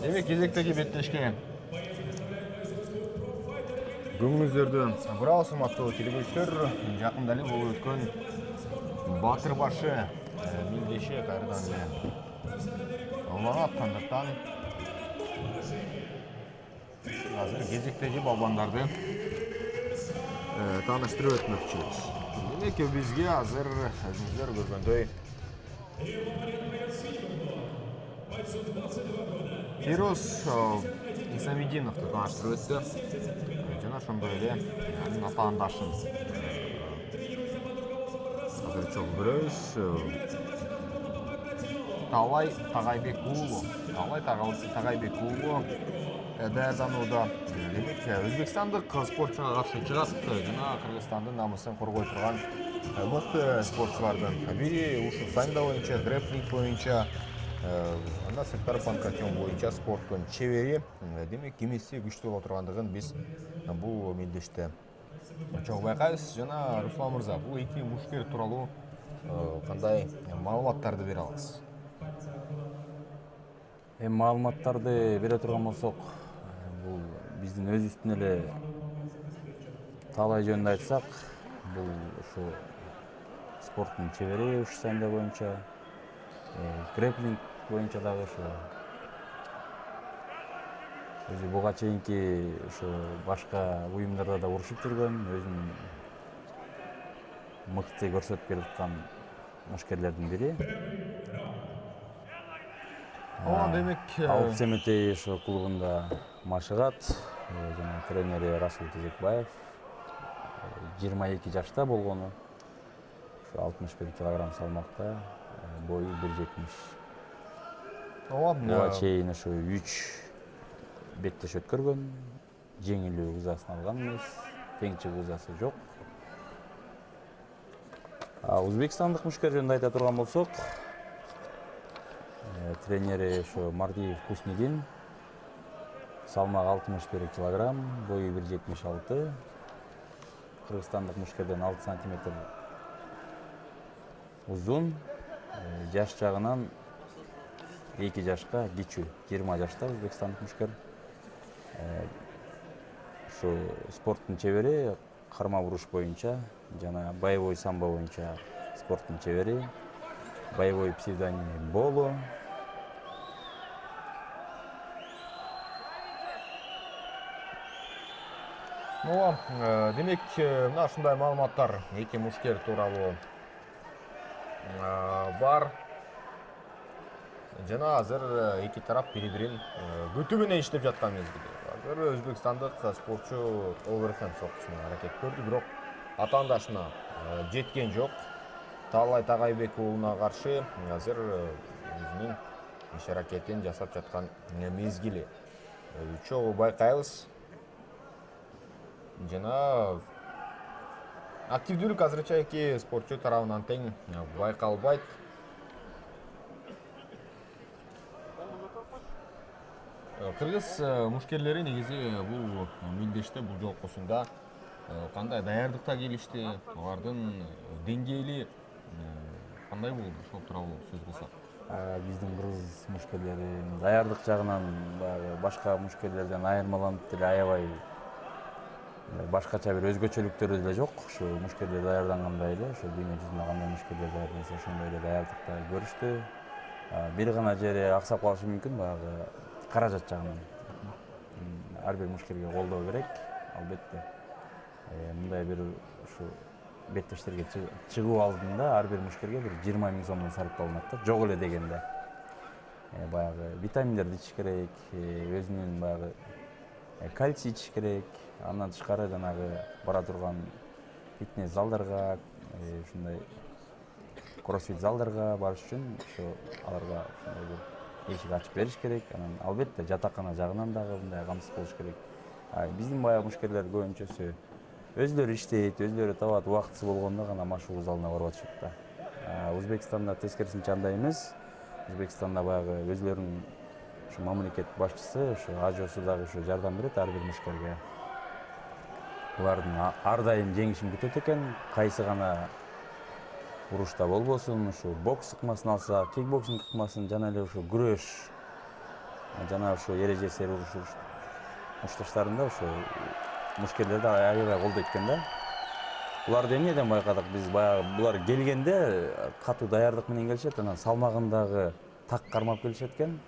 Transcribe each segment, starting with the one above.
Демек кезектеги беттешке көңүлүңүздөрдү бурабыз урматтуу телекөрүүчүлөр. Жакында эле болуп өткөн Батыр башы мелдеши кайрадан эле уланат. Андыктан азыр кезектеги балбандарды тааныштырып өтмөкчүбүз. Демек бизге азыр өзүңүздөр көргөндөй Фирус Исамиддиновду тааныштырып өттү. Жана ошондой эле анын атаандашын азыр чогуу көрөбүз. Талай Тагайбек уулу даярданууда. Демек өзбекстандык спортчуга каршы чыгат жана Кыргызстандын намысын коргой турган мыкты спортчулардын бири ушу заңда боюнча, грэпплинг боюнча, анда сырткары панкратион боюнча спорттун чебери. Демек кимиси күчтүү боло тургандыгын биз бул мелдеште чогуу байкайбыз. Жана Руслан мырза, бул эки мушкер тууралуу кандай маалыматтарды бере аласыз? Маалыматтарды бере турган болсок, бул биздин өзүбүздүн эле талай жөнүндө айтсак, бул ушу спорттун чебери ушу заңда боюнча, грэпплинг боюнча дагы ушу өзү буга чейинки ушу башка уюмдарда да урушуп жүргөн, өзүн мыкты көрсөтүп келе аткан мушкерлердин бири. Демек Алып Семетей ошо клубунда машыгат, жана тренери Расул Тезекбаев 22 жашта болгону, ошо 61 килограмм салмакта, бою 1.70. Буга чейин ошо 3 беттеш өткөргөн, жеңилүү ызасын алган эмес, тең чыгуу ызасы жок. Өзбекстандык мушкер жөнүндө айта турган болсок, тренери ошо Мардиев Хуснидин, салмагы 61 килограмм, бою 1.76. Кыргызстандык мушкерден 6 сантиметр узун, жаш жагынан 2 жашка кичүү, 20 жашта өзбекстандык мушкер. Ушу спорттун чебери, карма буруш боюнча жана боевой самбо боюнча спорттун чебери. Боевой псевдоними Боло. Демек, мына ушундай маалыматтар эки мушкер тууралуу бар. Жана азыр эки тарап бири-бирин күтүү менен иштеп жаткан мезгили. Азыр өзбекстандык спортчу оверхенд соккусуна аракет көрдү, бирок атаандашына жеткен жок. Талай Тагайбек уулуна каршы азыр өзүнүн иш аракетин жасап жаткан мезгили. Чогуу байкайбыз. Жана активдүүлүк азырынча эки спортчу тарабынан тең байкалбайт. Кыргыз мушкерлери негизи бул мелдеште, бул жолкусунда кандай даярдыкта келишти, алардын деңгээли кандай болду, ошол тууралуу сөз кылсак? Биздин кыргыз мушкерлери даярдык жагынан башка мушкерлерден айырмаланып деле аябай башкача бир өзгөчөлүктөрү деле жок. Ушу мушкерлер даярдангандай эле, ошо дүйнө жүзүндө кандай мушкерлер даярданса ошондой эле даярдыкта көрүштү. Бир гана жери аксап калышы мүмкүн, баягы каражат жагынан. Ар бир мушкерге колдоо керек, албетте. Мындай бир ушу беттештерге чыгуу алдында ар бир мушкерге бир 20 000 сомдон сарпталынат да, жок эле дегенде. Баягы витаминдерди ичиш керек, өзүнүн баягы кальций ичиш керек. Андан тышкары жанагы бара турган фитнес залдарга, ушундай кроссфит залдарга барыш үчүн ошо аларга ушундай бир эшик ачып бериш керек. Анан албетте жатакана жагынан дагы мындай камсыз болуш керек. Биздин баягы мушкерлер көбүнчөсү өзлөрү иштейт, өзлөрү табат, убактысы болгондо гана машыгуу залына барып атышат да. Өзбекстанда тескерисинче андай эмес. Өзбекстанда баягы өзлөрүнүн ушу мамлекет башчысы, ушу ажоосу дагы ушу жардам берет ар бир мушкерге. Булардын ар дайым жеңишин күтөт экен, кайсы гана урушта болбосун, ушу бокс ыкмасын алса, кикбоксинг ыкмасын, жана эле ушу күрөш жана ошо эреже сер урушташтарында ошо мушкерлерди аябай колдойт экен да. Буларды эмнеден байкадык? Биз баягы булар келгенде катуу даярдык менен келишет, анан салмагындагы так кармап келишет экен.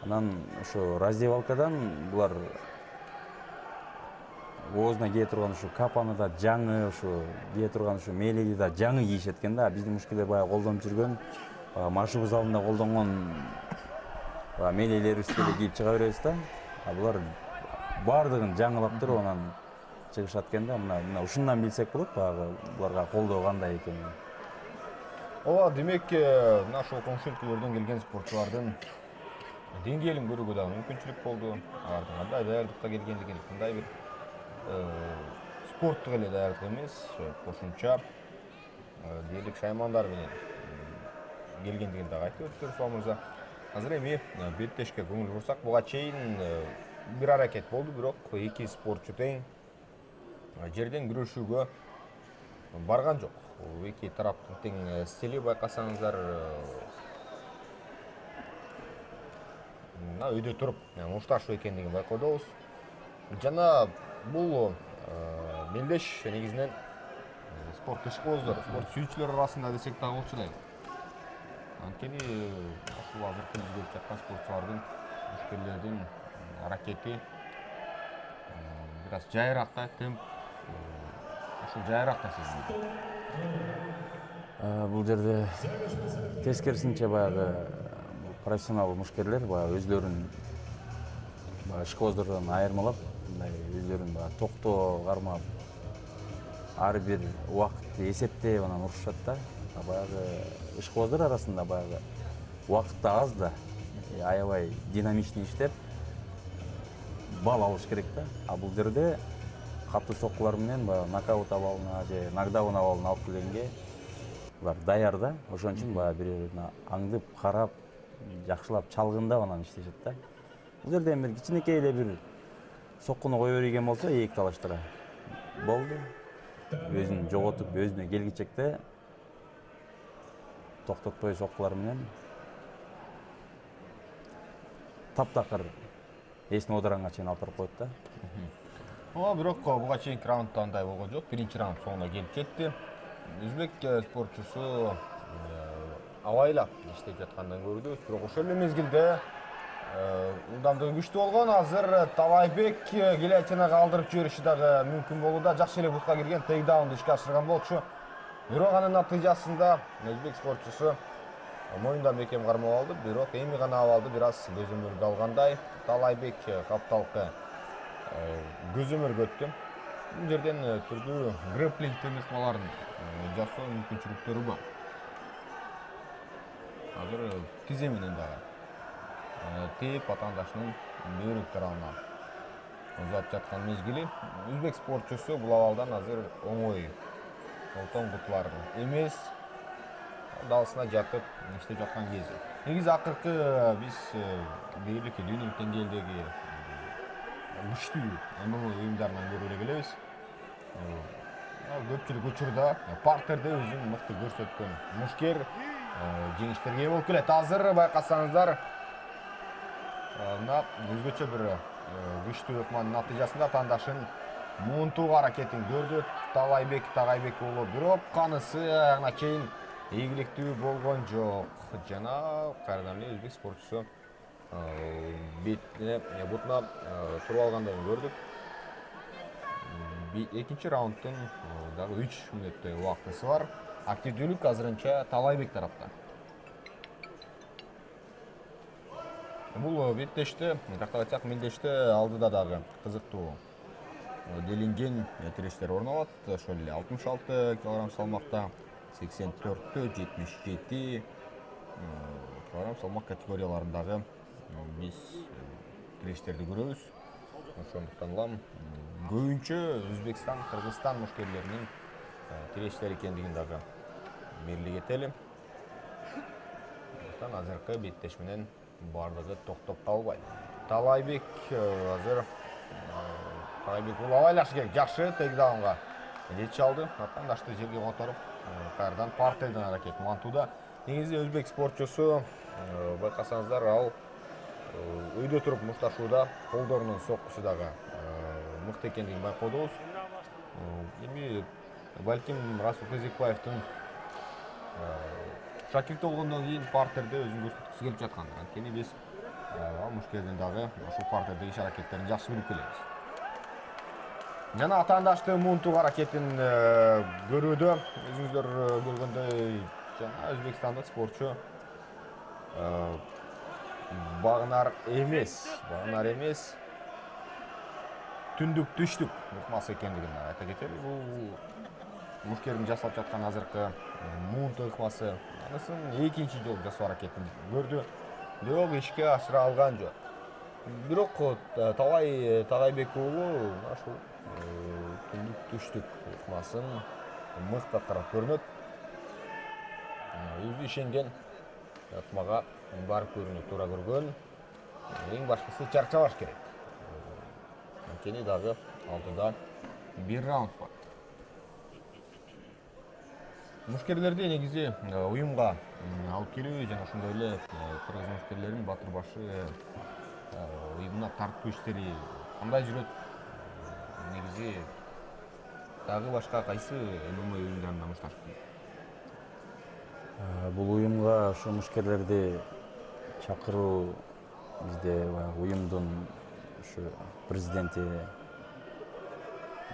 Анан ошо раздевалкадан булар оозуна кие турган ушу капаны да жаңы, ушу кие турган ушу меледи да жаңы кийишет экен да. Биздин мушкерлер баягы колдонуп жүргөн, машыгуу залында колдонгон мелелерибизди эле кийип чыга беребиз да. Булар баардыгын жаңылап туруп анан чыгышат экен да. Мына ушундан билсек болот баягы буларга колдоо кандай экенин. Ооба, демек, мына ошол коңшу өлкөлөрдөн келген спортчулардын деңгээлин көрүүгө дагы мүмкүнчүлүк болду. Алардын кандай даярдыкта келгендигин, кандай бир спорттук эле даярдык эмес, кошумча дээрлик шаймандар менен келгендигин дагы айтып өттү Руслан мырза. Азыр эми беттешке көңүл бурсак, буга чейин бир аракет болду, бирок эки спортчу тең жерден күрөшүүгө барган жок. Эки тараптын тең стили байкасаңыздар, өйдө туруп мушташуу экендигин байкоодобуз. Жана бул мелдеш негизинен спорт ишкооздор, спорт сүйүүчүлөр арасында десек дагы болчу эле. Анткени ушул азыркы биз көрүп жаткан спортчулардын, мушкерлердин аракети бир аз жайыраак да, темп ушул жайыраак да сезилет. Бул жерде тескерисинче баягы профессионал мушкерлер баягы өзлөрүн ишкооздордон айырмалап, мындай өзлөрүн токтоо кармап, ар бир убакытты эсептеп анан урушушат да. Баягы ишкооздор арасында баягы убакыт да аз да, аябай динамичный иштеп бал алыш керек да. Бул жерде катуу соккулар менен баягы нокаут абалына же нокдаун абалына алып келгенге булар даяр да. Ошон үчүн баягы бири-бирине аңдып, карап, жакшылап чалгындап анан иштешет да. Бул жерде эми кичинекей эле бир соккуну кое берген болсо, эки талаштара болду. Өзүн жоготуп, өзүнө келгичекте токтотпой соккулар менен таптакыр эсин оодарганга чейин алып барып коет да. Бирок буга чейинки раундда андай болгон жок. Биринчи раунд соңуна келип жетти. Өзбек спортчусу абайлап иштеп жаткандан көрдүбүз. Бирок ошол эле мезгилде ылдамдыгы күчтүү болгон. Азыр Талайбек Гелятина калтырып жибериши дагы мүмкүн болууда. Жакшы эле бутка кирген, тейкдаунду ишке ашырган болчу. Бирок анын натыйжасында өзбек спортчусу моюндан бекем кармап алды. Бирок эми гана абалды бир аз көзөмөлгө алгандай. Талайбек капталкы көзөмөлгө өттү. Бул жерден түрдүү грэпплинг тыйныкмаларын жасоо мүмкүнчүлүктөрү бар. Азыр тизе менен дагы тээп атаандашынын бөйрөк тарабына узатып жаткан мезгили. Өзбек спортчусу бул абалдан азыр оңой олтон кутулар эмес, далысына жатып иштеп жаткан кези. Негизи акыркы биз дээрлик дүйнөлүк деңгээлдеги күчтүү ММА уюмдарынан көрүп эле келебиз. Көпчүлүк учурда партерде өзүн мыкты көрсөткөн мушкер жеңиштерге ээ болуп келет. Азыр байкасаңыздар, мына өзгөчө бир күчтүү ыкманын натыйжасында атаандашын муунтууга аракетин көрдү Талайбек Тагайбек уулу. Бирок канысы аягына чейин ийгиликтүү болгон жок. Жана кайрадан эле өзбек спортчусу бетине, бутуна туруп алгандыгын көрдүк. Экинчи раундтун дагы 3 мүнөттөй убактысы бар. Активдүүлүк азырынча Талайбек тарапта. Бул беттеште, тактап айтсак, мелдеште алдыда дагы кызыктуу делинген тирештер орун алат. Ошол эле 66 кг салмакта, 84-тө 77 кг салмак категорияларындагы биз тирештерди көрөбүз. Ошондуктан улам көбүнчө Өзбекстан, Кыргызстан мушкерлеринин тирештери экендигин дагы белгилей кетели. Азыркы беттеш менен бардыгы токтоп калбайт. Талайбек азыр Талайбек бул абайлашы керек. Жакшы тейкдаунга жетише алды. Атаандашты жерге которуп, кайрадан партерден аракет мантууда. Негизи өзбек спортчусу байкасаңыздар, ал өйдө туруп мушташууда колдорунун соккусу дагы мыкты экендигин байкоодубуз. Эми балким Расул Кезекбаевдин шакирти болгондон кийин партерде өзүн көрсөткүсү келип жаткандыр. Анткени биз Мушкердин дагы ушул партердеги иш аракеттерин жакшы билип келебиз. Жана атаандаштуу мунтук аракетин көрүүдө өзүңүздөр көргөндөй жана өзбекстандык спортчу багынар эмес түндүк түштүк ыкмасы экендигин айта кетели. Бул Мушкердин жасап жаткан азыркы мунтук ыкмасы анысын экинчи жолу жасоо аракетин көрдү. Бирок ишке ашыра алган жок. Бирок Тагайбек уулу ушул түндүк түштүк ыкмасын мыкты аткарып көрүнөт. Өзү ишенген ыкмага барып көрүүнү туура көргөн. Эң башкысы чарчабаш керек. Анткени дагы алдыда бир раунд бар. Мушкерлерди негизи уюмга алып келүү жана ошондой эле кыргыз мушкерлерин Батырбашы уюмуна тартуу иштери кандай жүрөт? Негизи дагы башка кайсы ММА уюмдарына мушташпы? Бул уюмга ошо мушкерлерди чакыруу бизде уюмдун ушу президенти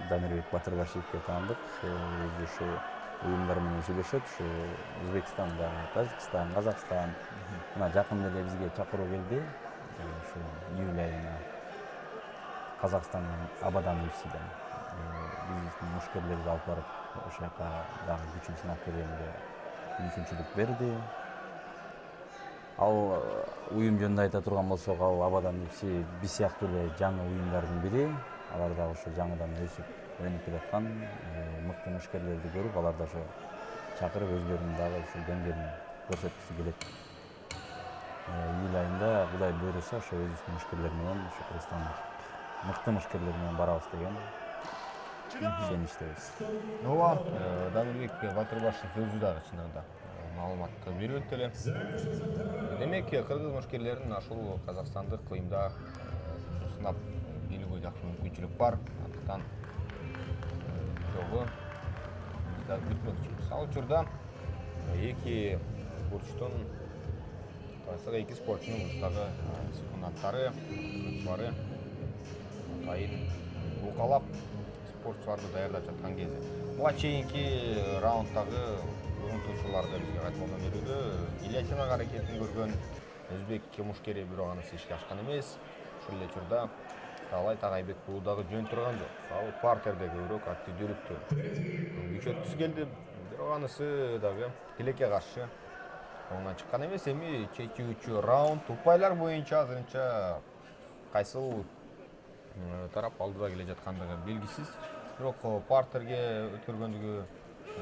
Дамирбек Батырбашевге таандык. Өзү ушу уюмдар менен сүйлөшөт. Ушу Өзбекстанда, Тажикстан, Казакстан мына жакында эле бизге чакыруу келди. Ушу июль айына Казакстандан Абадан ФСден биздин мушкерлерди алып барып ошол жака дагы күчүн сынап көргөнгө мүмкүнчүлүк берди. Ал уюм жөнүндө айта турган болсок, ал Абадан ФС биз сыяктуу эле жаңы уюмдардын бири. Алар дагы ошо жаңыдан өсүп өнүп келаткан мыкты мушкерлерди көрүп, алар да ошо чакырып өздөрүнүн дагы ушул деңгээлин көрсөткүсү келет. Июль айында Кудай буйруса ошо өзүбүздүн мушкерлер менен ошо Кыргызстандык мыкты мушкерлер менен барабыз деген ишеничтебиз. Ооба, Дамирбек Батырбашев өзү дагы чынында маалыматты берип эле. Демек, кыргыз мушкерлерин ушул Казакстандык уюмда сынап билүүгө жакшы мүмкүнчүлүк бар. Андыктан жолу биз да күтмөкчүбүз. Ал учурда эки бурчтун эки спортчунун бурчтагы секунданттары, спортчулары атайын укалап спортчуларды даярдап жаткан кезде. Буга чейинки раунддагы урунтуучуларды бизге кайталап берүүдө гильотина аракетин көргөн өзбек мушкери бирок анысы ишке ашкан эмес. Ошол эле учурда Тагайбек уулу дагы жөн турган жок. Ал партерде көбүрөөк активдүүлүктү күчөткүсү келди. Бирок анысы дагы тилекке каршы оңдон чыккан эмес. Эми чечүүчү раунд упайлар боюнча азырынча кайсыл тарап алдыда келе жаткандыгы белгисиз. Бирок партерге өткөргөндүгү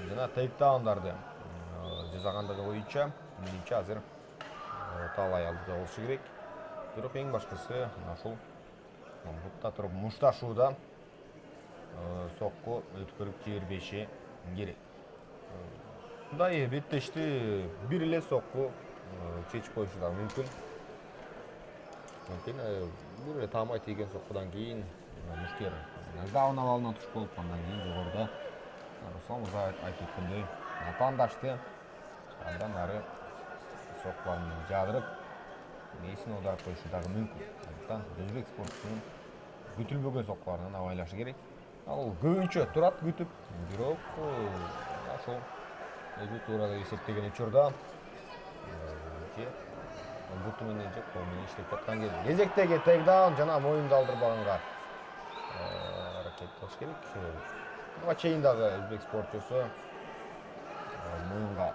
жана тейктаундарды жасагандыгы боюнча менимче азыр талай алдыда болушу керек. Бирок эң башкысы ушул бутта туруп мушташууда сокку өткөрүп жибербеши керек. Мындай беттешти бир эле сокку чечип коюшу да мүмкүн. Анткени бир эле таамай тийген соккудан кийин мушкер нокдаун абалына туш болуп, андан кийин жогоруда Руслан Мырза айтып өткөндөй атаандашты андан ары соккуларын жаадырып несин аударып коюшу дагы мүмкүн. Андыктан өзбек спортчусунун күтүлбөгөн соккуларынан абайлашы керек. Ал көбүнчө турат күтүп, бирок ошол өзү туура деп эсептеген учурда буту менен же кол менен иштеп жаткан кезде кезектеги тейкдаун жана моюнду алдырбаганга аракет кылыш керек. Буга чейин дагы өзбек спортчусу моюнга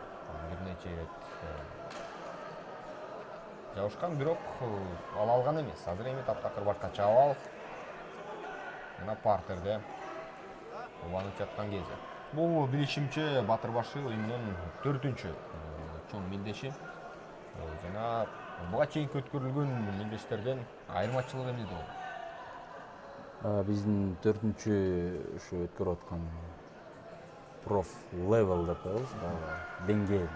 бир нече ирет жабышкан, бирок ала алган эмес. Азыр эми таптакыр башкача абал жана партерде уланып жаткан кезде. Бул билишимче Батырбашы уюмунун 4-чү чоң мелдеши жана буга чейин өткөрүлгөн мелдештерден айырмачылыгы эмнеде болот? Биздин 4-чү ушу өткөрүп аткан проф левел деп коебуз, деңгээл.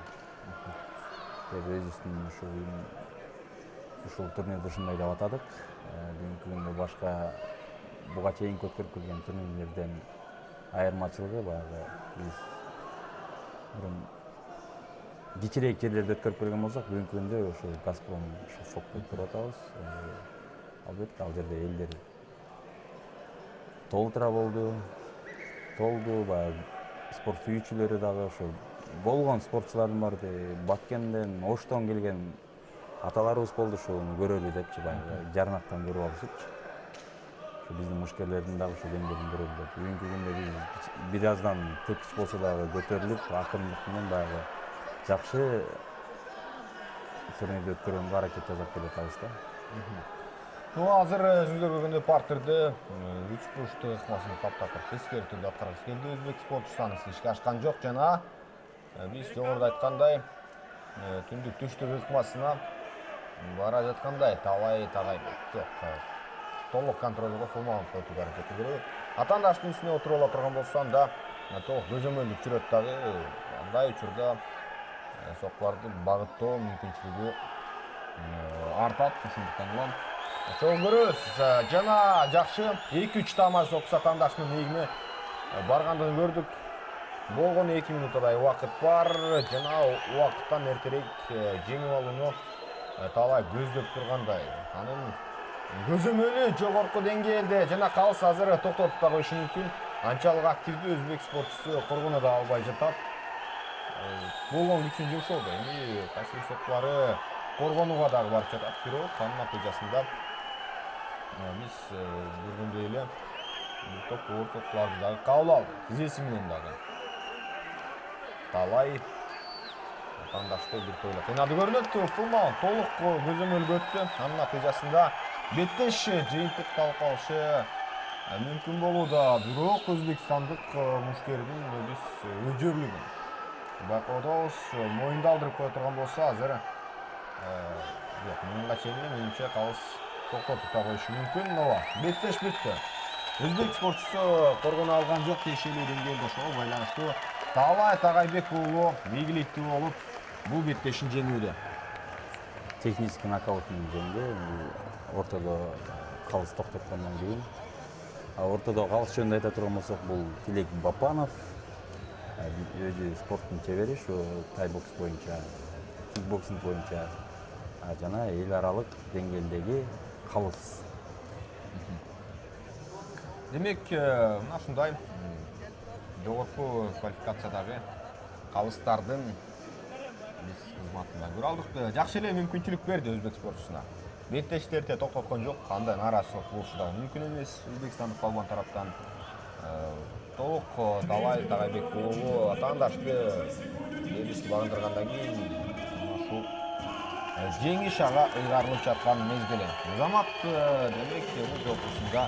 Өзүбүздүн ушу ушул турнирди ушундай деп атадык. Бүгүнкү күндө башка буга чейинки өткөрүп келген турнирлерден айырмачылыгы баягы биз мурун кичирээк жерлерде өткөрүп келген болсок, бүгүнкү күндө ошо Газпром Шофокто өткөрүп атабыз. Албетте ал жерде элдер толтура болду, баягы спорт сүйүүчүлөрү дагы ошо болгон спортчулардын баары Баткенден, Оштон келген аталарыбыз болду, ошону көрөлү депчи, баягы жарнактан көрүп алышыпчы. Ошо биздин мушкерлердин дагы ошо деңгээлин көрөлү деп. Бүгүнкү күндө биз бир аздан тепкич болсо дагы көтөрүлүп, акырындык менен баягы жакшы турнирди өткөргөнгө аракет жасап келатабыз да. Азыр өзүңүздөр көргөндөй партерде 3 бурчтук ыкмасын таптакыр тескери түрдө аткаргысы келди өзбек спортчусу, анысы ишке ашкан жок жана биз жогоруда айткандай түндүк түштүк ыкмасына бара жаткандай талай жок. Толук контролго фулмаган өтүүгө аракет көрөбүз. Атаандаштын үстүнө отуруп ала турган болсо анда толук көзөмөлдүк жүрөт дагы. Андай учурда соккуларды багыттоо мүмкүнчүлүгү артат. Ошондуктан улам чоң көрөбүз. Жана жакшы 2-3 тамаш сокса атаандаштын ийгине баргандыгын көрдүк. Болгону 2 минуттай убакыт бар. Жана убакыттан эртерээк жеңип алууну талай көздөп тургандай. Анын көзөмөлү жогорку деңгээлде жана калыс азыр токтотуп да коюшу мүмкүн. Анчалык активдүү өзбек спортчусу коргоно да албай жатат. Болгон күчүн жумшоодо. Эми кайсы соккулары коргонууга дагы барып жатат. Бирок анын натыйжасында биз көргөндөй эле топ соккуларды дагы кабыл алды. Тизеси менен дагы талай атаандашты бир тойло кыйнады көрүнөт. Фулмаган толук көзөмөлгө өттү. Анын натыйжасында беттеш жыйынтык талкалышы мүмкүн болууда. Бирок өзбекстандык мушкердин биз өжөрлүгүн байкоодобуз. Моюнду алдырып кое турган болсо азыр жок, мынга чейин менимче калыс токтотуп да коюшу мүмкүн. Беттеш бүттү. Өзбек спортчусу коргоно алган жок, тиешелүү деңгээлде ошого байланыштуу Талай Тагайбек уулу ийгиликтүү болуп бул беттешин жеңүүдө. Технический нокаутун жеңди. Ортодо калыс токтоткондон кийин. Ортодо калыс жөнүндө айта турган болсок, бул Тилек Бапанов. Өзү спорттун чебери, ушу тайбокс боюнча, кикбоксинг боюнча жана эл аралык деңгээлдеги калыс. Демек, мына ушундай жогорку квалификациядагы калыстардын биз кызматында көрө алдык. Жакшы эле мүмкүнчүлүк берди өзбек спортчусуна. Беттештерди токтоткон жок, кандай нааразычылык болушу да мүмкүн эмес өзбекстандык балбан тараптан. Толук Талай Тагайбек уулу атаандашты белгиси багындыргандан кийин ушул жеңиш ага ыйгарылып жаткан мезгили. Замат демек бул жолкусунда